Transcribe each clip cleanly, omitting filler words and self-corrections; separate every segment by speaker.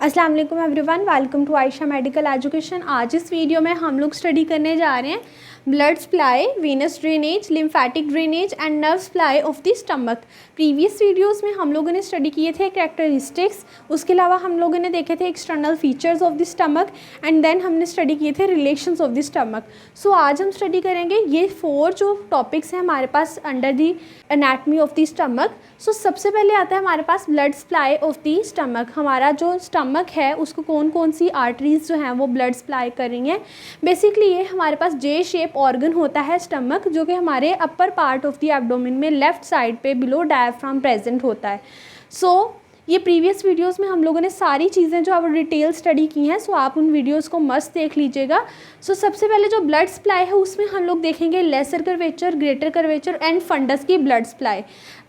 Speaker 1: अस्सलाम वालेकुम everyone, welcome to Ayesha medical education. आज इस वीडियो में हम लोग स्टडी करने जा रहे हैं blood supply, Venus drainage, lymphatic drainage and nerve supply of the stomach. Previous videos में हम लोगों ने स्टडी किए थे कैरेक्टरिस्टिक्स, उसके अलावा हम लोगों ने देखे थे external features of the stomach and then हमने स्टडी किए थे relations of the stomach. So आज हम स्टडी करेंगे ये 4 जो टॉपिक्स हैं हमारे पास under the anatomy of the stomach. So सबसे पहले आता है हमारे पास blood supply of the stomach. हमारा जो स्टमक है उसको कौन कौन सी आर्टरीज जो हैं वो ब्लड सप्लाई कर रही हैं। बेसिकली ये हमारे पास जे शेप ऑर्गन होता है स्टमक, जो कि हमारे upper part of the abdomen में लेफ्ट साइड पे बिलो डायफ्राम प्रेजेंट होता है। सो ये प्रीवियस वीडियोस में हम लोगों ने सारी चीज़ें जो अब डिटेल स्टडी की हैं, सो आप उन वीडियोस को मस्त देख लीजिएगा। सो सबसे पहले जो ब्लड सप्लाई है उसमें हम लोग देखेंगे lesser curvature, greater curvature and fundus की ब्लड सप्लाई।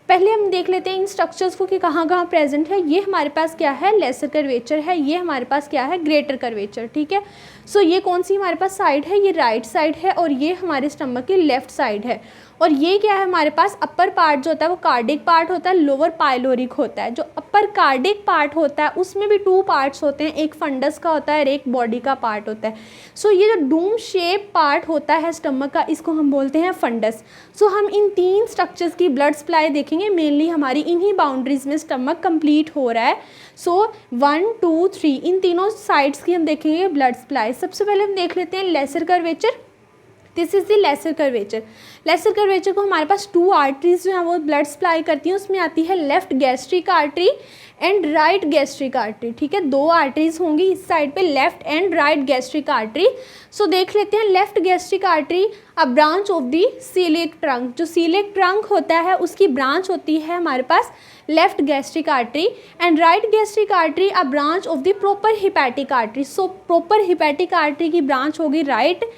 Speaker 1: पहले हम देख लेते हैं इन स्ट्रक्चर्स को कि कहाँ कहाँ प्रेजेंट है। ये हमारे पास क्या है, लेसर कर्वेचर है। ये हमारे पास क्या है, ग्रेटर कर्वेचर। ठीक है। सो ये कौन सी हमारे पास साइड है, ये राइट साइड है और ये हमारे स्टमक की लेफ्ट साइड है। और ये क्या है हमारे पास, अपर पार्ट जो होता है वो कार्डिक पार्ट होता है, लोअर पाइलोरिक होता है। जो अपर कार्डिक पार्ट होता है उसमें भी 2 पार्ट्स होते हैं, एक फंडस का होता है और एक बॉडी का पार्ट होता है। सो ये जो डूम शेप पार्ट होता है स्टमक का, इसको हम बोलते हैं फंडस। सो हम इन 3 स्ट्रक्चर्स की ब्लड सप्लाई देखेंगे। मेनली हमारी इन्हीं बाउंड्रीज में स्टमक कंप्लीट हो रहा है। सो 1, 2, 3 इन तीनों साइड्स की हम देखेंगे ब्लड सप्लाई। सबसे पहले हम देख लेते हैं lesser curvature. This is the lesser curvature. Lesser curvature को हमारे पास 2 आर्टरीज जो हैं वो ब्लड सप्लाई करती हैं। उसमें आती है left gastric artery and right gastric artery. ठीक है, 2 आर्टरीज होंगी इस साइड पे, left and right gastric artery. So देख लेते हैं left gastric artery a branch of the celiac trunk. जो सीलिक ट्रंक होता है उसकी ब्रांच होती है हमारे पास left gastric artery and right gastric artery a branch of the proper hepatic artery. So proper hepatic artery की ब्रांच होगी राइट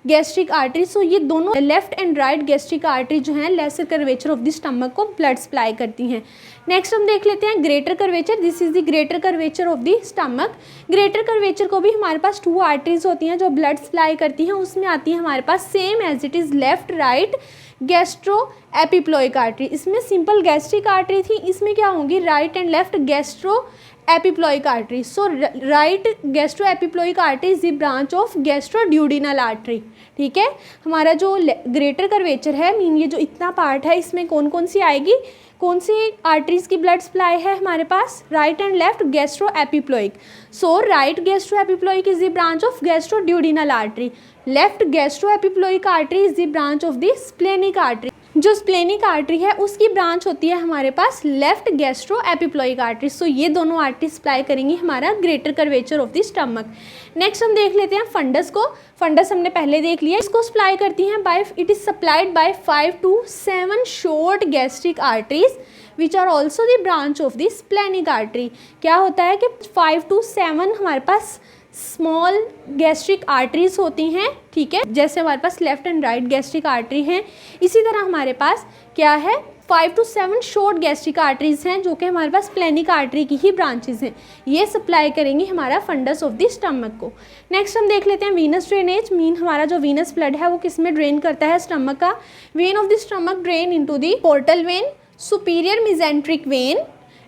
Speaker 1: गैस्ट्रिक आर्टरी। सो ये दोनों left and right gastric artery जो है lesser curvature of the stomach को blood supply करती हैं। Next हम देख लेते हैं greater curvature. This is the greater curvature of the stomach. Greater curvature को भी हमारे पास 2 आर्टरीज होती हैं जो ब्लड सप्लाई करती हैं। उसमें आती है हमारे पास same as it is left right gastro epiploic artery. इसमें सिंपल गैस्ट्रिक आर्टरी थी, इसमें क्या होंगी right and left gastro epiploic artery. So right gastro epiploic artery is the branch of gastroduodenal artery. ठीक है, हमारा जो ग्रेटर कर्वेचर है, मीन ये जो इतना पार्ट है, इसमें कौन कौन सी आएगी, कौन सी आर्टरीज की ब्लड सप्लाई है हमारे पास, right and left gastro epiploic. So right gastro epiploic is the branch of gastroduodenal artery. Left gastro epiploic artery is the branch of the splenic artery. जो स्प्लेनिक आर्टरी है उसकी branch होती है हमारे पास left gastro epiploic artery. So ये दोनों artery supply करेंगी हमारा greater curvature of the stomach. Next हम देख लेते हैं फंडस को। फंडस हमने पहले देख लिया। इसको सप्लाई करती हैं by, it is supplied by 5 to 7 short gastric arteries which are also the branch of the splenic artery. क्या होता है कि 5 to 7 हमारे पास स्मॉल गैस्ट्रिक आर्टरीज होती हैं। ठीक है, जैसे हमारे पास left and right gastric artery हैं, इसी तरह हमारे पास क्या है 5 to 7 शॉर्ट गैस्ट्रिक आर्टरीज हैं जो कि हमारे पास स्प्लेनिक आर्टरी की ही ब्रांचेज हैं। ये सप्लाई करेंगी हमारा फंडस ऑफ द स्टमक को। नेक्स्ट हम देख लेते हैं वीनस ड्रेनेज। मीन हमारा जो वीनस ब्लड है वो किस में ड्रेन करता है, स्टमक का। When of the stomach drain into the portal vein, superior mesenteric when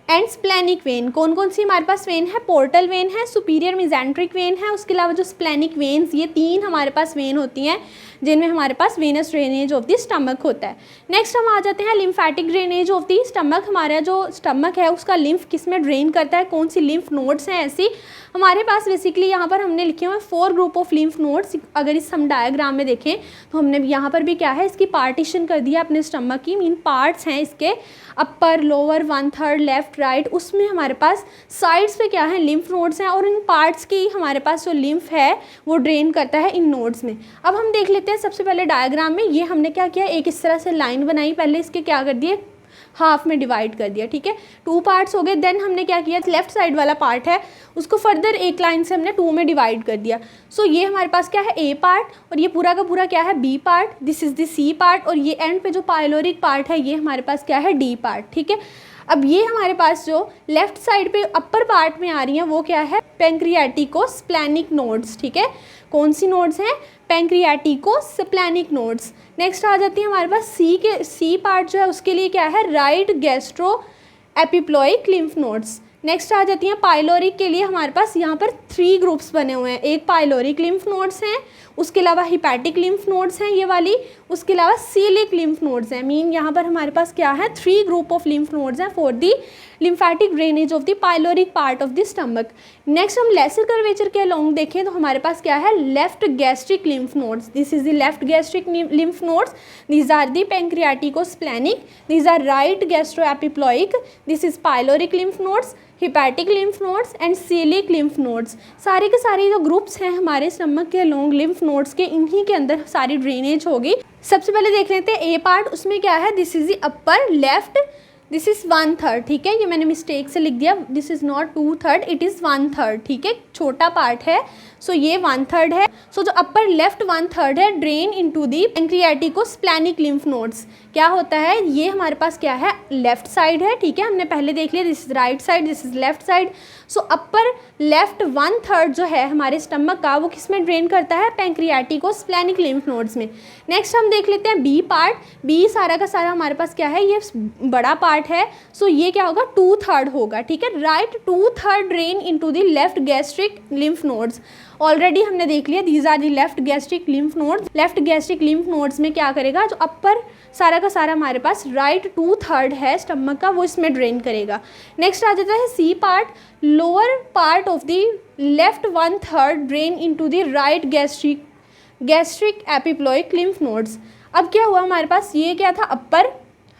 Speaker 1: and splenic when. कौन कौन सी हमारे पास वेन है, पोर्टल वेन है, सुपीरियर मेसेंट्रिक वेन है, उसके अलावा जो स्प्लेनिक वेन्स, ये 3 हमारे पास वेन होती हैं जिनमें हमारे पास venous drainage of the stomach होता है। नेक्स्ट हम आ जाते हैं lymphatic drainage of the stomach. हमारा जो स्टमक है उसका लिम्फ किस में ड्रेन करता है, कौन सी लिम्फ नोड्स हैं ऐसी हमारे पास। बेसिकली यहाँ पर हमने लिखे हुए 4 ग्रुप ऑफ लिम्फ नोड्स। अगर इस हम डायग्राम में देखें तो हमने यहाँ पर भी क्या है, इसकी पार्टीशन कर दिया अपने स्टमक की। मीन पार्ट्स हैं इसके, अपर, लोअर, 1/3, लेफ्ट, राइट। उसमें हमारे पास साइड्स पे क्या है, लिम्फ नोड्स हैं और इन पार्ट्स की हमारे पास जो लिम्फ है वो ड्रेन करता है इन नोड्स में। अब हम देख लेते हैं सबसे पहले डायग्राम में। ये हमने क्या किया, एक इस तरह से लाइन बनाई, पहले इसके क्या कर दिए, हाफ में डिवाइड कर दिया। ठीक है, 2 पार्ट्स हो गए। देन हमने क्या किया, लेफ्ट साइड वाला पार्ट है उसको फर्दर एक लाइन से हमने 2 में डिवाइड कर दिया। सो ये हमारे पास क्या है, ए पार्ट, और ये पूरा का पूरा क्या है, B part. This is the C part, और ये एंड पे जो पाइलोरिक पार्ट है ये हमारे पास क्या है, डी पार्ट। ठीक है, अब ये हमारे पास जो लेफ्ट साइड पे अपर पार्ट में आ रही हैं वो क्या है, पैंक्रियाटिको स्प्लेनिक नोड्स। ठीक है, कौन सी नोड्स हैं, पैंक्रियाटिको स्प्लेनिक नोड्स। नेक्स्ट आ जाती है हमारे पास सी पार्ट जो है उसके लिए क्या है, right gastro epiploic lymph nodes. Next आ जाती हैं पाइलोरिक के लिए हमारे पास यहाँ पर 3 ग्रुप्स बने हुए हैं। एक पाइलोरिक लिम्फ नोड्स हैं, उसके अलावा हिपैटिक लिम्फ नोड्स हैं ये वाली, उसके अलावा सीलिक लिम्फ नोड्स हैं। मीन यहाँ पर हमारे पास क्या है, 3 ग्रुप ऑफ लिम्फ नोड्स हैं for the lymphatic drainage of the pyloric part of the stomach. Next हम लेसर कर्वेचर के अलोंग देखें तो हमारे पास क्या है, left gastric lymph nodes. This is the left gastric lymph nodes, these are the pancreaticosplenic, these are right gastroepiploic, this is pyloric lymph nodes, hepatic lymph nodes and celiac lymph nodes. सारे के सारे जो groups हैं हमारे stomach के along lymph nodes के, इन्हीं के अंदर सारी ड्रेनेज होगी। सबसे पहले देख लेते हैं ए पार्ट, उसमें क्या है, this is the upper left, this is 1/3, ठीक है, ये मैंने मिस्टेक से लिख दिया, this is not 2/3, it is 1/3, ठीक है, छोटा पार्ट है, सो ये 1/3 है। सो जो अपर लेफ्ट 1/3 है drain into the pancreaticosplenic lymph nodes. क्या होता है, ये हमारे पास क्या है, लेफ्ट साइड है, ठीक है, हमने पहले देख लिया, this is right side, this is left side. So upper left 1/3 जो है हमारे स्टमक का, वो किस में ड्रेन करता है, पैंक्रियाटिकोस्प्लेनिक लिम्फ नोड्स में। नेक्स्ट हम देख लेते हैं बी पार्ट। बी सारा का सारा हमारे पास क्या है, ये बड़ा पार्ट है, सो ये क्या होगा, 2/3 होगा, ठीक है, right 2/3 drain into the left gastric lymph nodes. Already हमने देख लिया, these are the left gastric lymph nodes. Left gastric lymph nodes में क्या करेगा, जो अपर सारा का सारा हमारे पास राइट 2/3 है स्टमक का, वो इसमें ड्रेन करेगा। नेक्स्ट आ जाता है C part, lower part of the left 1/3 drain into the right gastric epiploic lymph nodes. अब क्या हुआ हमारे पास, ये क्या था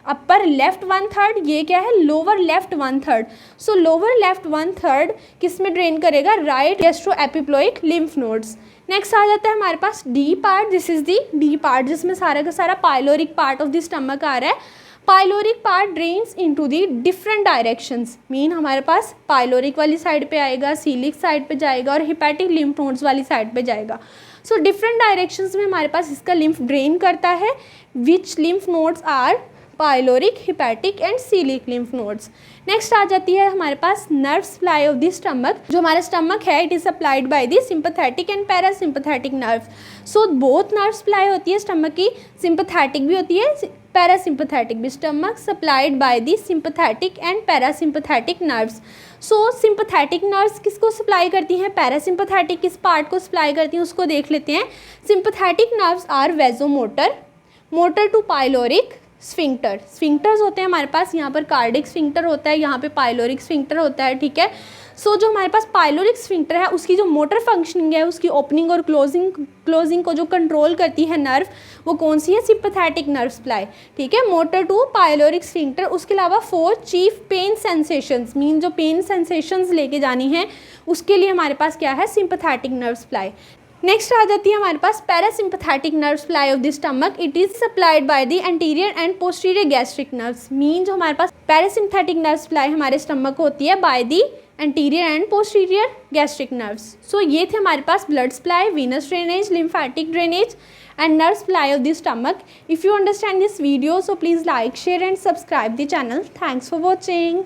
Speaker 1: अपर लेफ्ट 1/3, ये क्या है, lower left 1/3। So lower left 1/3 किस में ड्रेन करेगा, right gastro epiploic lymph nodes. Next आ जाता है हमारे पास D part, this is the D part, जिसमें सारा का सारा pyloric part of the stomach आ रहा है। Pyloric part drains into the different directions, mean हमारे पास पाइलोरिक वाली साइड पे आएगा, सीलिक साइड पे जाएगा और हिपैटिक लिम्फ नोड्स वाली साइड पे जाएगा। सो डिफरेंट डायरेक्शंस में हमारे पास इसका लिम्फ ड्रेन करता है, which lymph nodes are pyloric, hepatic and celiac lymph nodes. Next आ जाती है हमारे पास nerve supply of the stomach. जो हमारा स्टमक है, it is supplied by the sympathetic and parasympathetic nerve. So both nerve supply होती है स्टमक की, सिंपैथेटिक भी होती है, पैरासिम्पैथेटिक भी। Stomach supplied by the sympathetic and parasympathetic nerves. So sympathetic nerves किसको सप्लाई करती हैं, पैरासिम्पैथेटिक किस पार्ट को सप्लाई करती हैं, उसको देख लेते हैं। Sympathetic nerves are vasomotor, motor to pyloric, sphincter. Sphincters होते हैं हमारे पास, यहाँ पर कार्डिक स्फिंक्टर होता है, यहाँ पे पाइलोरिक स्फिंक्टर होता है, ठीक है। सो जो हमारे पास पाइलोरिक स्फिंक्टर है, उसकी जो मोटर फंक्शनिंग है, उसकी ओपनिंग और क्लोजिंग को जो कंट्रोल करती है नर्व, वो कौन सी है, सिंपैथेटिक नर्व सप्लाई, ठीक है, मोटर टू पाइलोरिक स्फिंक्टर। उसके अलावा 4 चीफ पेन सेंसेशंस, मीन जो पेन सेंसेशंस लेके जानी है, उसके लिए हमारे पास क्या है, सिंपैथेटिक नर्व सप्लाई। नेक्स्ट आ जाती है हमारे पास parasympathetic nerve supply of the stomach. It is supplied by the anterior and posterior gastric nerves. Mean जो हमारे पास पैरासिम्पैथेटिक नर्व सप्लाई हमारे स्टमक को होती है by the anterior and posterior gastric nerves. So ये थे हमारे पास blood supply, venous drainage, lymphatic drainage and nerve supply of the stomach. If you understand this video, so please like, share and subscribe the channel. Thanks for watching.